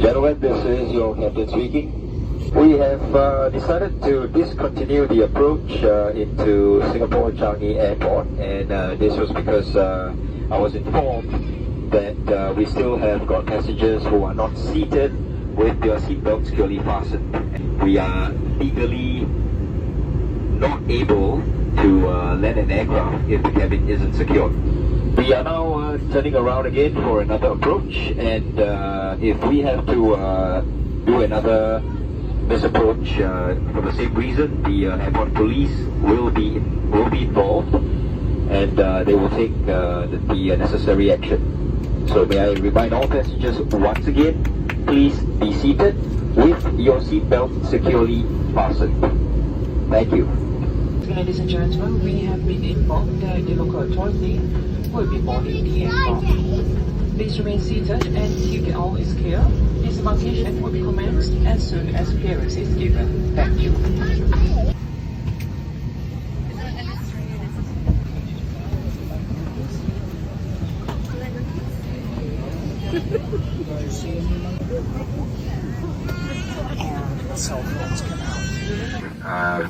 Gentlemen, this is your captain speaking. We have decided to discontinue the approach into Singapore Changi Airport, and this was because I was informed that we still have got passengers who are not seated with their seatbelts securely fastened. We are legally not able to land an aircraft if the cabin isn't secured. We are now turning around again for another approach, and if we have to do another misapproach for the same reason, the airport police will be involved, and they will take the necessary action. So may I remind all passengers once again, please be seated with your seatbelt securely fastened. Thank you. Ladies and gentlemen, we have been informed that the local authority will be boarding the aircraft. Please remain seated until the all is clear. Disembarkation will be commenced as soon as clearance is given. Thank you.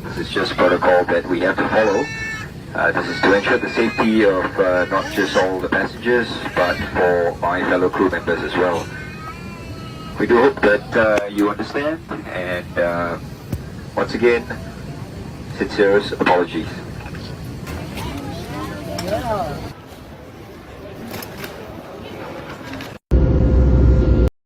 This is just protocol that we have to follow. This is to ensure the safety of not just all the passengers, but for my fellow crew members as well. We do hope that you understand, and once again, sincerest apologies. Yeah.